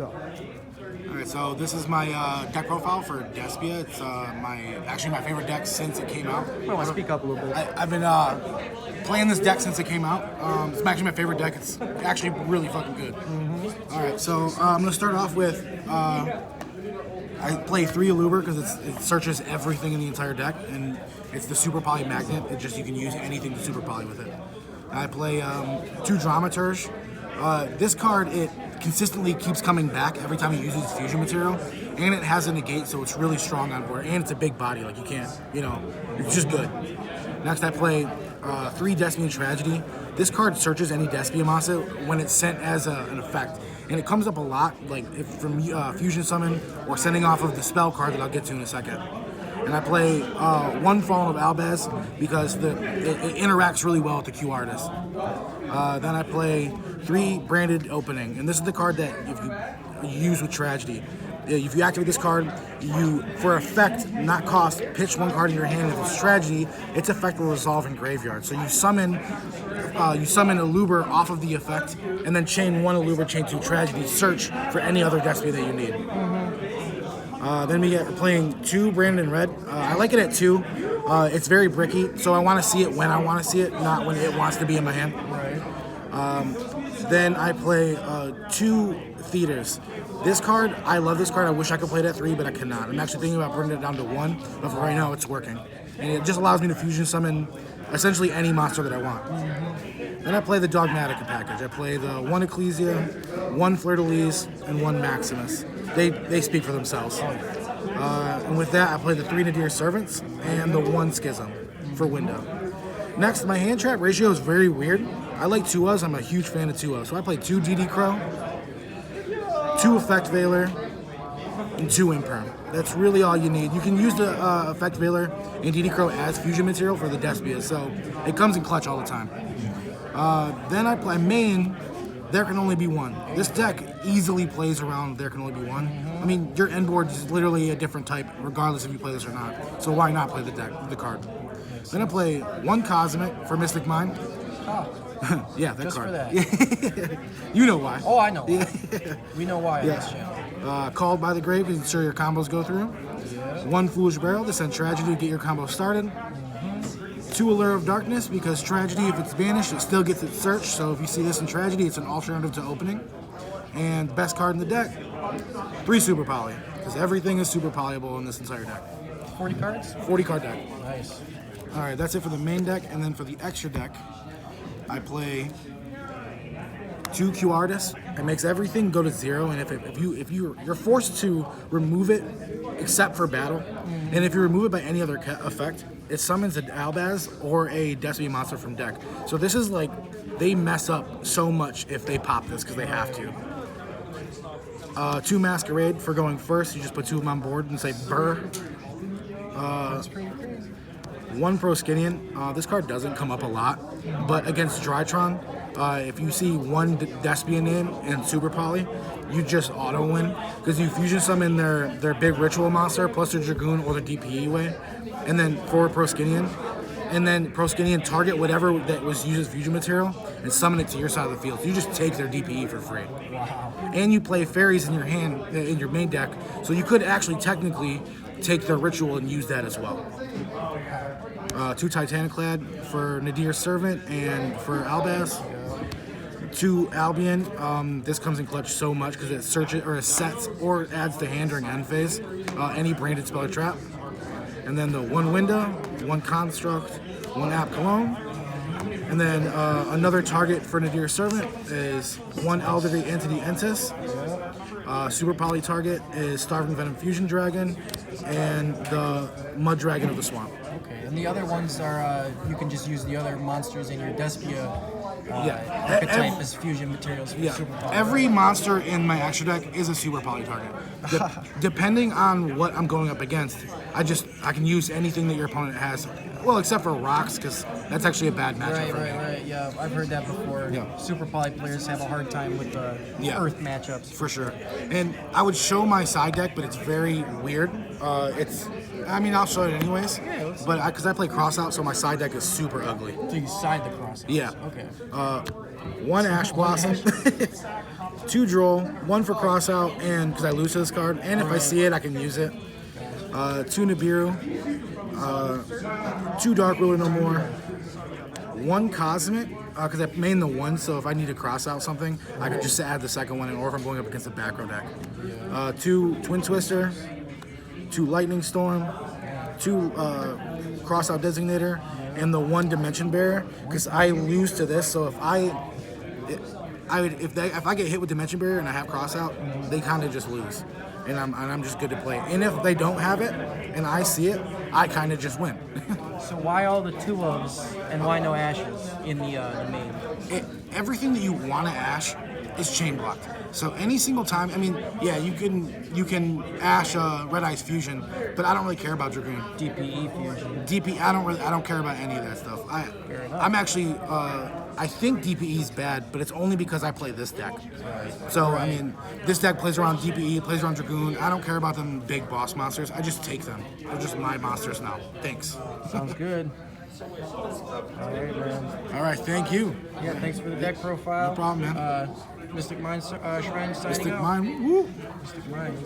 go. Alright, so this is my deck profile for Despia. It's actually my favorite deck since it came out. I want to speak up a little bit. I've been playing this deck since it came out. It's actually my favorite deck. It's actually really fucking good. Alright, so I'm going to start off with, I play 3 Aluber because it searches everything in the entire deck, and it's the Super Poly Magnet. It just, you can use anything to Super Poly with it. I play 2 Dramaturge. This card, it consistently keeps coming back every time it uses fusion material, and it has a negate, so it's really strong on board, and it's a big body, like you can't, it's just good. Next I play 3 Despia Tragedy. This card searches any Despia monster when it's sent as an effect, and it comes up a lot, like from fusion summon or sending off of the spell card that I'll get to in a second. And I play 1 Fallen of Albaz because it interacts really well with the Q artist. Then I play 3 Branded Opening, and this is the card that if you use with Tragedy. If you activate this card, you, for effect, not cost, pitch 1 card in your hand. If it's Tragedy, its effect will resolve in Graveyard. So you summon Aluber off of the effect, and then chain 1 Aluber, chain 2 Tragedy, search for any other Despia that you need. Then we get playing 2 Brandon Red. I like it at 2. It's very bricky, so I want to see it when I want to see it, not when it wants to be in my hand. Then I play 2 Theaters. This card, I love this card. I wish I could play it at 3, but I cannot. I'm actually thinking about bringing it down to 1, but for right now, it's working. And it just allows me to fusion summon essentially any monster that I want. Then I play the Dogmatica package. I play the 1 Ecclesia, 1 Fleur-de-Lis, and 1 Maximus. They speak for themselves. And with that, I play the 3 Nadir Servants and the 1 Schism for window. Next, my hand trap ratio is very weird. I like 2Us. I'm a huge fan of 2Us. So I play 2 DD Crow, 2 Effect Veiler, and 2 Imperm. That's really all you need. You can use the Effect Veiler and DD Crow as fusion material for the Despia, so it comes in clutch all the time. Then I play main, There Can Only Be One. This deck easily plays around There Can Only Be One. I mean, your end board is literally a different type, regardless if you play this or not. So why not play the card? Then I play 1 Cosmic for Mystic Mind. Yeah, that Just card. for that. You know why. Oh, I know why. We know why on this channel. Called by the Grave, to ensure your combos go through. 1 Foolish Barrel to send Tragedy to get your combo started. 2 Allure of Darkness, because Tragedy, if it's banished, it still gets its search. So if you see this in Tragedy, it's an alternative to opening. And best card in the deck, 3 Super Poly, because everything is super polyable in this entire deck. 40 cards? 40 card deck. Nice. All right, that's it for the main deck, and then for the extra deck, I play 2 Q artists. It makes everything go to 0, and if you're forced to remove it except for battle, and if you remove it by any other effect, it summons an Albaz or a Despia monster from deck. So this is like, they mess up so much if they pop this because they have to. 2 Masquerade for going first. You just put 2 of them on board and say burr. That's pretty crazy. 1 Proskinian. This card doesn't come up a lot, but against Drytron, if you see 1 Despia name and Super Poly, you just auto win because you fusion summon their big ritual monster plus their Dragoon or the DPE way, and then 4 Proskinian, and then Proskinian target whatever that was used as fusion material and summon it to your side of the field. So you just take their DPE for free. Wow. And you play fairies in your hand in your main deck, so you could actually technically take their ritual and use that as well. 2 Titaniclad for Nadir Servant and for Albaz. 2 Albion. This comes in clutch so much because it searches or it sets or adds to hand during end phase any branded spell or trap. And then the 1 Window, 1 Construct, 1 App Cologne. And then another target for Nadir Servant is 1 Elderly Entity Entis. Super Poly target is Starving Venom Fusion Dragon and the Mud Dragon of the Swamp. Okay, and the other ones are, you can just use the other monsters in your Despia archetype as fusion materials for Super Poly. Every monster in my extra deck is a Super Poly target. Depending on what I'm going up against, I can use anything that your opponent has. Well, except for rocks, because that's actually a bad matchup for me. Right. Yeah, I've heard that before. Yeah. Super Poly players have a hard time with the Earth matchups. For sure. And I would show my side deck, but it's very weird. I'll show it anyways. Yeah, but because I play cross out, so my side deck is super ugly. So you side the cross. Yeah. Okay. 1 Ash Blossom. 2 droll, 1 for cross out, and because I lose to this card, and if I see it, I can use it. 2 Nibiru, 2 Dark Ruler no more, 1 Cosmic, because I main the 1, so if I need to cross out something, I can just add the second one, or if I'm going up against the back row deck. 2 Twin Twister, 2 Lightning Storm, 2 cross out Designator, and the 1 Dimension Bearer, because I lose to this, so if if I get hit with Dimension Barrier and I have cross out, they kind of just lose, and I'm just good to play. And if they don't have it and I see it, I kind of just win. So why all the 2 ofs and why no ashes in the main? Everything that you want to ash is chain blocked. So any single time, I mean, yeah, you can ash Red Eyes Fusion, but I don't really care about Dragoon. DPE fusion. I don't care about any of that stuff. I'm actually I think DPE is bad, but it's only because I play this deck. So I mean, this deck plays around DPE, plays around Dragoon. I don't care about them big boss monsters. I just take them. They're just my monsters now. Thanks. Sounds good. All right, man. All right, thank you. Yeah, thanks for the deck profile. No problem, man. Mystic Mind Shrine signing Mystic out. Mind, woo. Mystic Mind.